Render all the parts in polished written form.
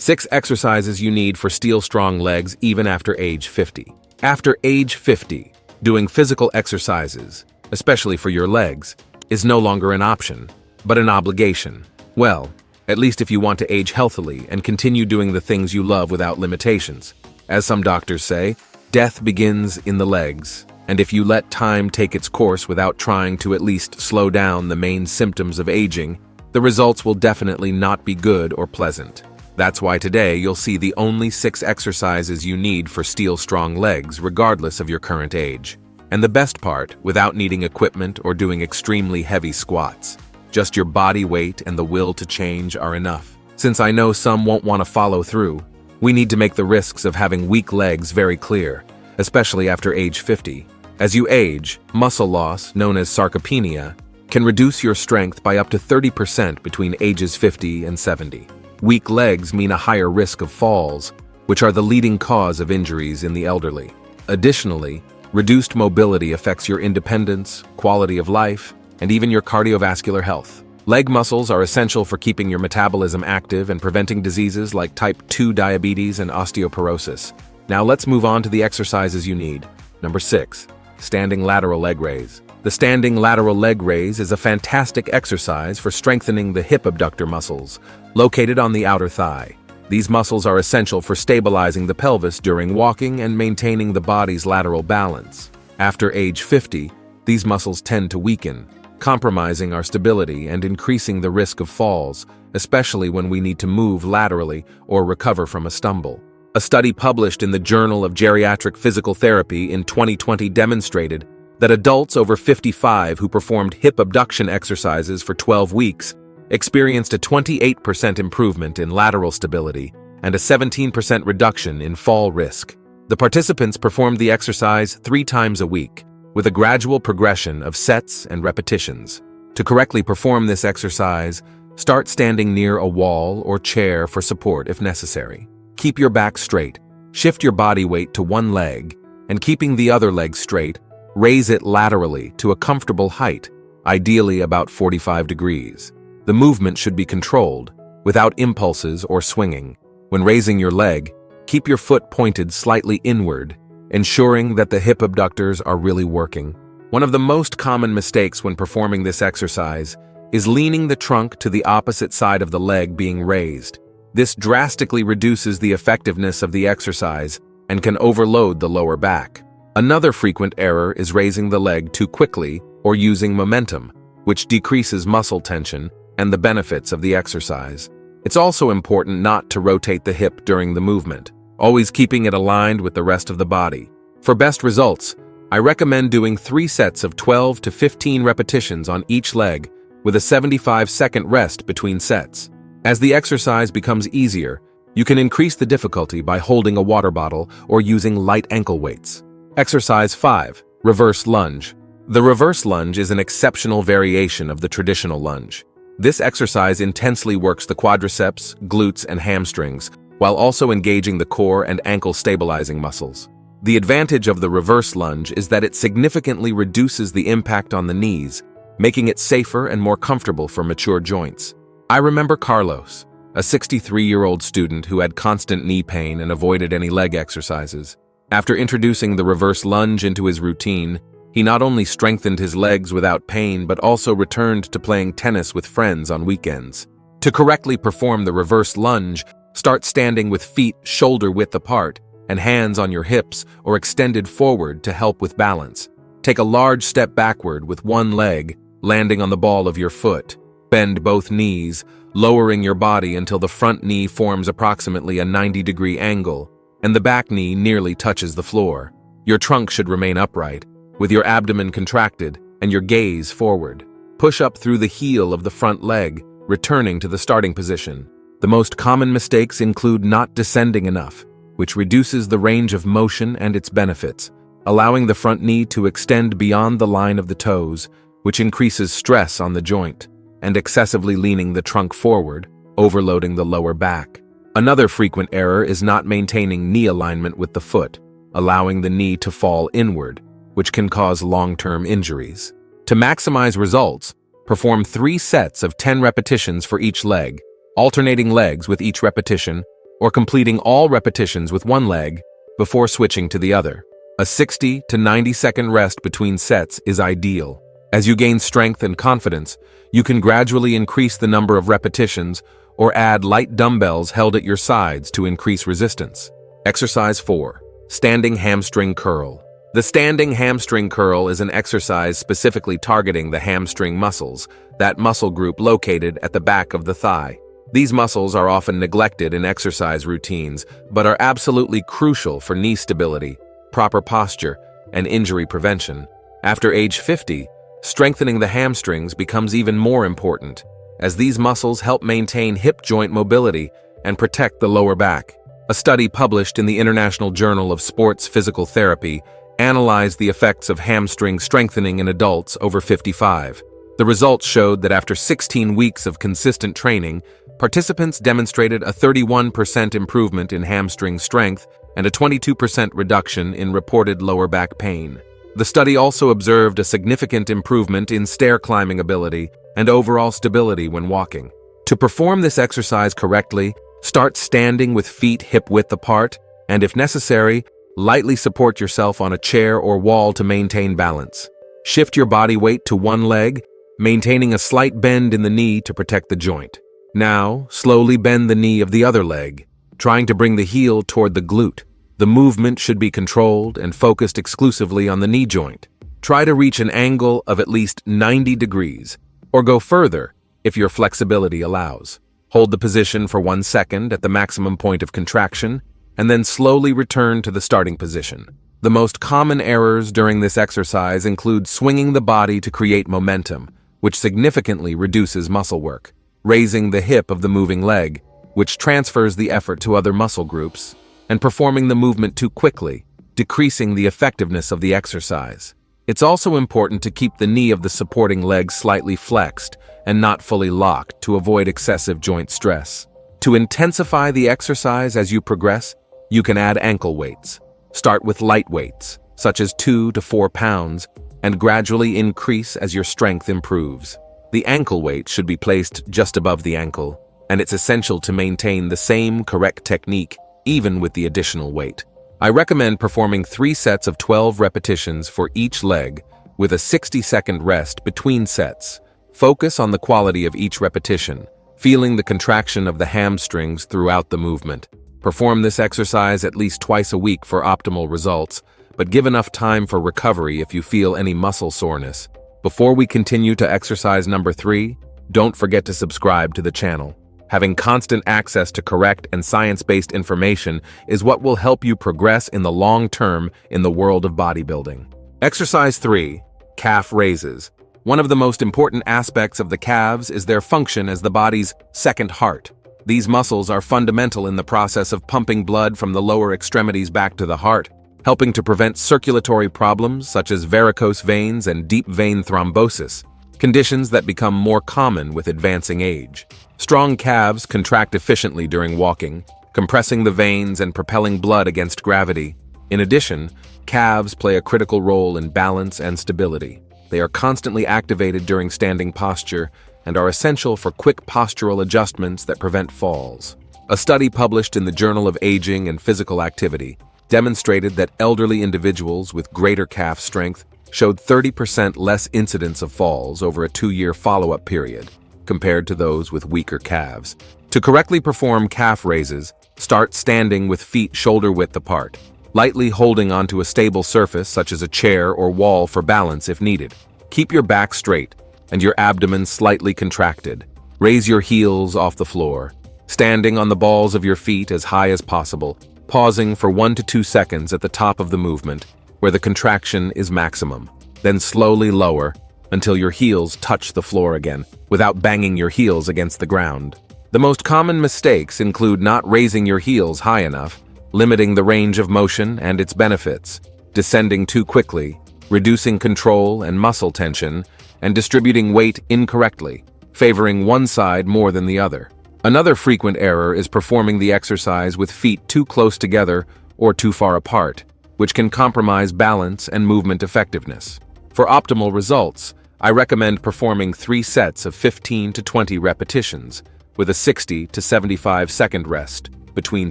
6 exercises you need for steel-strong legs even after age 50. After age 50, doing physical exercises, especially for your legs, is no longer an option, but an obligation. Well, at least if you want to age healthily and continue doing the things you love without limitations. As some doctors say, death begins in the legs, and if you let time take its course without trying to at least slow down the main symptoms of aging, the results will definitely not be good or pleasant. That's why today you'll see the only 6 exercises you need for steel-strong legs regardless of your current age. And the best part, without needing equipment or doing extremely heavy squats. Just your body weight and the will to change are enough. Since I know some won't want to follow through, we need to make the risks of having weak legs very clear, especially after age 50. As you age, muscle loss, known as sarcopenia, can reduce your strength by up to 30% between ages 50 and 70. Weak legs mean a higher risk of falls, which are the leading cause of injuries in the elderly. Additionally, reduced mobility affects your independence, quality of life, and even your cardiovascular health. Leg muscles are essential for keeping your metabolism active and preventing diseases like type 2 diabetes and osteoporosis. Now let's move on to the exercises you need. Number 6. Standing lateral leg raise. The standing lateral leg raise is a fantastic exercise for strengthening the hip abductor muscles, located on the outer thigh. These muscles are essential for stabilizing the pelvis during walking and maintaining the body's lateral balance. After age 50, these muscles tend to weaken, compromising our stability and increasing the risk of falls, especially when we need to move laterally or recover from a stumble. A study published in the Journal of Geriatric Physical Therapy in 2020 demonstrated that adults over 55 who performed hip abduction exercises for 12 weeks experienced a 28% improvement in lateral stability and a 17% reduction in fall risk. The participants performed the exercise 3 times a week, with a gradual progression of sets and repetitions. To correctly perform this exercise, start standing near a wall or chair for support if necessary. Keep your back straight, shift your body weight to one leg, and keeping the other leg straight, raise it laterally to a comfortable height, ideally about 45 degrees. The movement should be controlled, without impulses or swinging. When raising your leg, keep your foot pointed slightly inward, ensuring that the hip abductors are really working. One of the most common mistakes when performing this exercise is leaning the trunk to the opposite side of the leg being raised. This drastically reduces the effectiveness of the exercise and can overload the lower back. Another frequent error is raising the leg too quickly or using momentum, which decreases muscle tension and the benefits of the exercise. It's also important not to rotate the hip during the movement, always keeping it aligned with the rest of the body. For best results, I recommend doing 3 sets of 12 to 15 repetitions on each leg with a 75-second rest between sets. As the exercise becomes easier, you can increase the difficulty by holding a water bottle or using light ankle weights. Exercise 5. Reverse lunge. The reverse lunge is an exceptional variation of the traditional lunge. This exercise intensely works the quadriceps, glutes, and hamstrings, while also engaging the core and ankle stabilizing muscles. The advantage of the reverse lunge is that it significantly reduces the impact on the knees, making it safer and more comfortable for mature joints. I remember Carlos, a 63-year-old student who had constant knee pain and avoided any leg exercises. After introducing the reverse lunge into his routine, he not only strengthened his legs without pain but also returned to playing tennis with friends on weekends. To correctly perform the reverse lunge, start standing with feet shoulder-width apart and hands on your hips or extended forward to help with balance. Take a large step backward with one leg, landing on the ball of your foot. Bend both knees, lowering your body until the front knee forms approximately a 90-degree angle, and the back knee nearly touches the floor. Your trunk should remain upright, with your abdomen contracted and your gaze forward. Push up through the heel of the front leg, returning to the starting position. The most common mistakes include not descending enough, which reduces the range of motion and its benefits, allowing the front knee to extend beyond the line of the toes, which increases stress on the joint, and excessively leaning the trunk forward, overloading the lower back. Another frequent error is not maintaining knee alignment with the foot, allowing the knee to fall inward, which can cause long-term injuries. To maximize results, perform 3 sets of 10 repetitions for each leg, alternating legs with each repetition, or completing all repetitions with one leg before switching to the other. A 60 to 90-second rest between sets is ideal. As you gain strength and confidence, you can gradually increase the number of repetitions or add light dumbbells held at your sides to increase resistance. Exercise 4. Standing Hamstring Curl. The standing hamstring curl is an exercise specifically targeting the hamstring muscles, that muscle group located at the back of the thigh. These muscles are often neglected in exercise routines, but are absolutely crucial for knee stability, proper posture, and injury prevention. After age 50, strengthening the hamstrings becomes even more important, as these muscles help maintain hip joint mobility and protect the lower back. A study published in the International Journal of Sports Physical Therapy analyzed the effects of hamstring strengthening in adults over 55. The results showed that after 16 weeks of consistent training, participants demonstrated a 31% improvement in hamstring strength and a 22% reduction in reported lower back pain. The study also observed a significant improvement in stair climbing ability and overall stability when walking. To perform this exercise correctly, start standing with feet hip-width apart, and if necessary, lightly support yourself on a chair or wall to maintain balance. Shift your body weight to one leg, maintaining a slight bend in the knee to protect the joint. Now, slowly bend the knee of the other leg, trying to bring the heel toward the glute. The movement should be controlled and focused exclusively on the knee joint. Try to reach an angle of at least 90 degrees, or go further if your flexibility allows. Hold the position for 1 second at the maximum point of contraction, and then slowly return to the starting position. The most common errors during this exercise include swinging the body to create momentum, which significantly reduces muscle work, raising the hip of the moving leg, which transfers the effort to other muscle groups, and performing the movement too quickly, decreasing the effectiveness of the exercise. It's also important to keep the knee of the supporting leg slightly flexed and not fully locked to avoid excessive joint stress. To intensify the exercise as you progress, you can add ankle weights. Start with light weights, such as 2 to 4 pounds, and gradually increase as your strength improves. The ankle weight should be placed just above the ankle, and it's essential to maintain the same correct technique even with the additional weight. I recommend performing 3 sets of 12 repetitions for each leg with a 60-second rest between sets. Focus on the quality of each repetition, feeling the contraction of the hamstrings throughout the movement. Perform this exercise at least twice a week for optimal results, but give enough time for recovery if you feel any muscle soreness. Before we continue to exercise number 3, don't forget to subscribe to the channel. Having constant access to correct and science-based information is what will help you progress in the long term in the world of bodybuilding. Exercise 3. Calf raises. One of the most important aspects of the calves is their function as the body's second heart. These muscles are fundamental in the process of pumping blood from the lower extremities back to the heart, helping to prevent circulatory problems such as varicose veins and deep vein thrombosis, conditions that become more common with advancing age. Strong calves contract efficiently during walking, compressing the veins and propelling blood against gravity. In addition, calves play a critical role in balance and stability. They are constantly activated during standing posture and are essential for quick postural adjustments that prevent falls. A study published in the Journal of Aging and Physical Activity demonstrated that elderly individuals with greater calf strength showed 30% less incidence of falls over a 2-year follow-up period, compared to those with weaker calves. To correctly perform calf raises, start standing with feet shoulder-width apart, lightly holding onto a stable surface such as a chair or wall for balance if needed. Keep your back straight and your abdomen slightly contracted. Raise your heels off the floor, standing on the balls of your feet as high as possible, pausing for 1 to 2 seconds at the top of the movement, where the contraction is maximum. Then slowly lower until your heels touch the floor again, without banging your heels against the ground. The most common mistakes include not raising your heels high enough, limiting the range of motion and its benefits, descending too quickly, reducing control and muscle tension, and distributing weight incorrectly, favoring one side more than the other. Another frequent error is performing the exercise with feet too close together or too far apart, which can compromise balance and movement effectiveness. For optimal results, I recommend performing 3 sets of 15 to 20 repetitions with a 60 to 75 second rest. between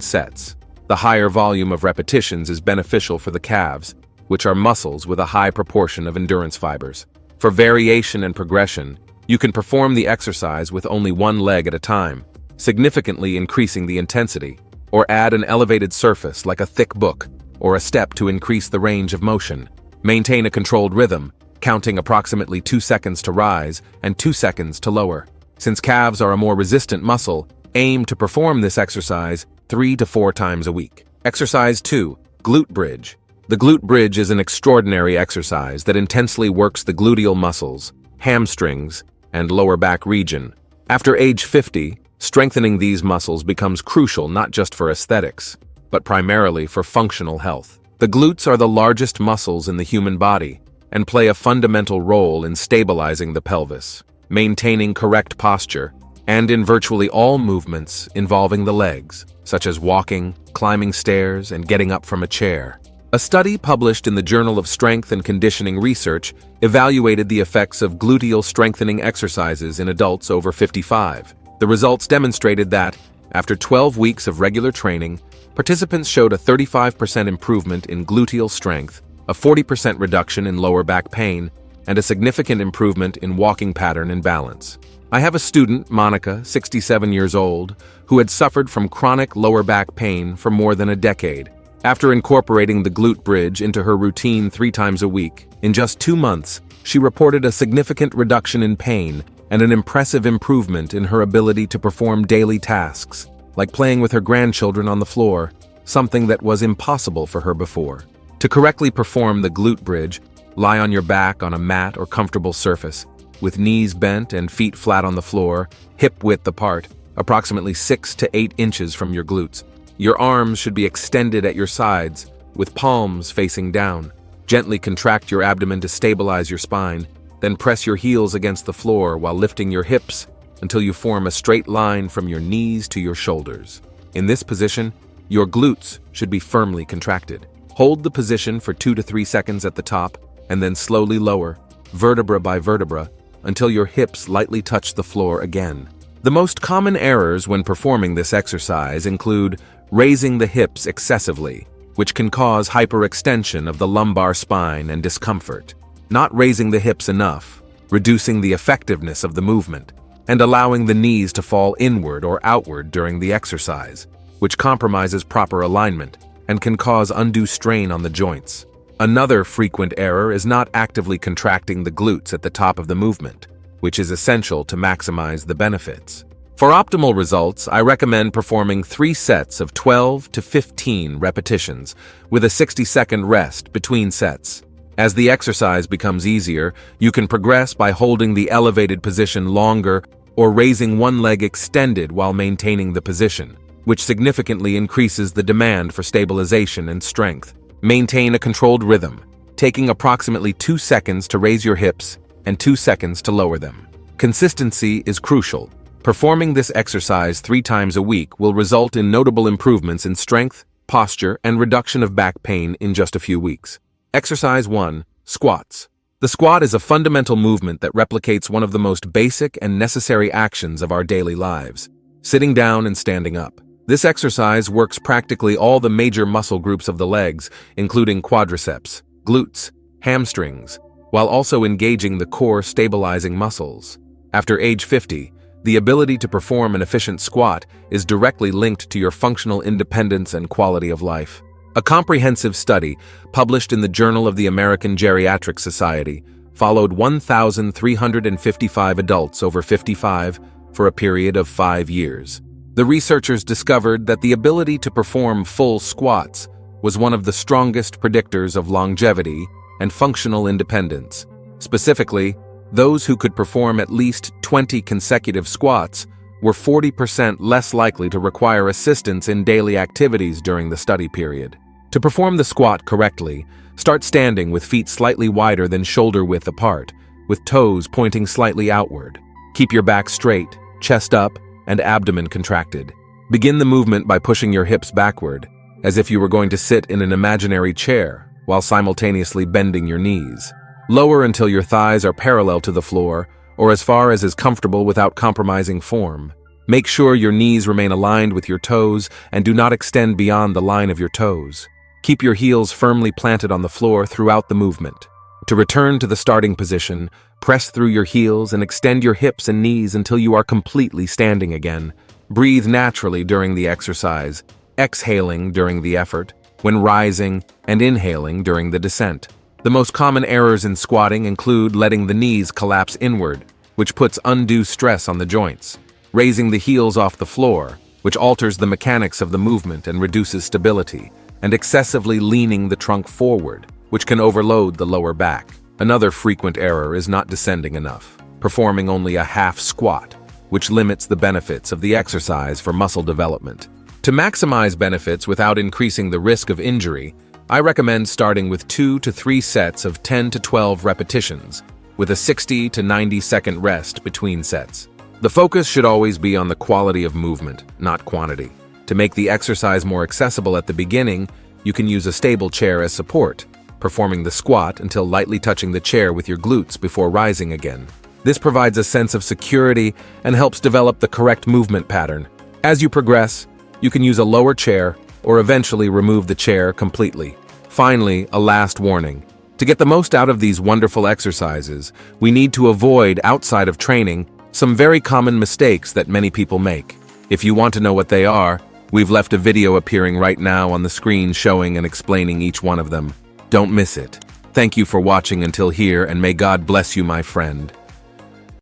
sets. The higher volume of repetitions is beneficial for the calves, which are muscles with a high proportion of endurance fibers. For variation and progression, you can perform the exercise with only one leg at a time, significantly increasing the intensity, or add an elevated surface like a thick book or a step to increase the range of motion. Maintain a controlled rhythm, counting approximately 2 seconds to rise and 2 seconds to lower. Since calves are a more resistant muscle, aim to perform this exercise 3 to 4 times a week. Exercise 2. Glute Bridge. The glute bridge is an extraordinary exercise that intensely works the gluteal muscles, hamstrings, and lower back region. After age 50, strengthening these muscles becomes crucial not just for aesthetics, but primarily for functional health. The glutes are the largest muscles in the human body and play a fundamental role in stabilizing the pelvis, maintaining correct posture, and in virtually all movements involving the legs, such as walking, climbing stairs, and getting up from a chair. A study published in the Journal of Strength and Conditioning Research evaluated the effects of gluteal strengthening exercises in adults over 55. The results demonstrated that, after 12 weeks of regular training, participants showed a 35% improvement in gluteal strength, a 40% reduction in lower back pain, and a significant improvement in walking pattern and balance. I have a student, Monica, 67 years old, who had suffered from chronic lower back pain for more than a decade. After incorporating the glute bridge into her routine 3 times a week, in just 2 months, she reported a significant reduction in pain and an impressive improvement in her ability to perform daily tasks, like playing with her grandchildren on the floor, something that was impossible for her before. To correctly perform the glute bridge, lie on your back on a mat or comfortable surface, with knees bent and feet flat on the floor, hip width apart, approximately 6 to 8 inches from your glutes. Your arms should be extended at your sides, with palms facing down. Gently contract your abdomen to stabilize your spine, then press your heels against the floor while lifting your hips until you form a straight line from your knees to your shoulders. In this position, your glutes should be firmly contracted. Hold the position for 2 to 3 seconds at the top, and then slowly lower, vertebra by vertebra, until your hips lightly touch the floor again. The most common errors when performing this exercise include raising the hips excessively, which can cause hyperextension of the lumbar spine and discomfort, not raising the hips enough, reducing the effectiveness of the movement, and allowing the knees to fall inward or outward during the exercise, which compromises proper alignment and can cause undue strain on the joints. Another frequent error is not actively contracting the glutes at the top of the movement, which is essential to maximize the benefits. For optimal results, I recommend performing 3 sets of 12 to 15 repetitions with a 60-second rest between sets. As the exercise becomes easier, you can progress by holding the elevated position longer or raising one leg extended while maintaining the position, which significantly increases the demand for stabilization and strength. Maintain a controlled rhythm, taking approximately 2 seconds to raise your hips and 2 seconds to lower them. Consistency is crucial. Performing this exercise 3 times a week will result in notable improvements in strength, posture, and reduction of back pain in just a few weeks. Exercise 1. Squats. The squat is a fundamental movement that replicates one of the most basic and necessary actions of our daily lives, sitting down and standing up. This exercise works practically all the major muscle groups of the legs, including quadriceps, glutes, hamstrings, while also engaging the core stabilizing muscles. After age 50, the ability to perform an efficient squat is directly linked to your functional independence and quality of life. A comprehensive study, published in the Journal of the American Geriatric Society, followed 1,355 adults over 55 for a period of 5 years. The researchers discovered that the ability to perform full squats was one of the strongest predictors of longevity and functional independence. Specifically, those who could perform at least 20 consecutive squats were 40% less likely to require assistance in daily activities during the study period. To perform the squat correctly, start standing with feet slightly wider than shoulder width apart, with toes pointing slightly outward. Keep your back straight, chest up, and abdomen contracted. Begin the movement by pushing your hips backward, as if you were going to sit in an imaginary chair, while simultaneously bending your knees. Lower until your thighs are parallel to the floor, or as far as is comfortable without compromising form. Make sure your knees remain aligned with your toes and do not extend beyond the line of your toes. Keep your heels firmly planted on the floor throughout the movement. To return to the starting position, press through your heels and extend your hips and knees until you are completely standing again. Breathe naturally during the exercise, exhaling during the effort, when rising, and inhaling during the descent. The most common errors in squatting include letting the knees collapse inward, which puts undue stress on the joints, raising the heels off the floor, which alters the mechanics of the movement and reduces stability, and excessively leaning the trunk forward, which can overload the lower back. Another frequent error is not descending enough, performing only a half squat, which limits the benefits of the exercise for muscle development. To maximize benefits without increasing the risk of injury, I recommend starting with 2 to 3 sets of 10 to 12 repetitions, with a 60 to 90-second rest between sets. The focus should always be on the quality of movement, not quantity. To make the exercise more accessible at the beginning, you can use a stable chair as support, performing the squat until lightly touching the chair with your glutes before rising again. This provides a sense of security and helps develop the correct movement pattern. As you progress, you can use a lower chair or eventually remove the chair completely. Finally, a last warning. To get the most out of these wonderful exercises, we need to avoid, outside of training, some very common mistakes that many people make. If you want to know what they are, we've left a video appearing right now on the screen showing and explaining each one of them. Don't miss it. Thank you for watching until here, and may God bless you, my friend.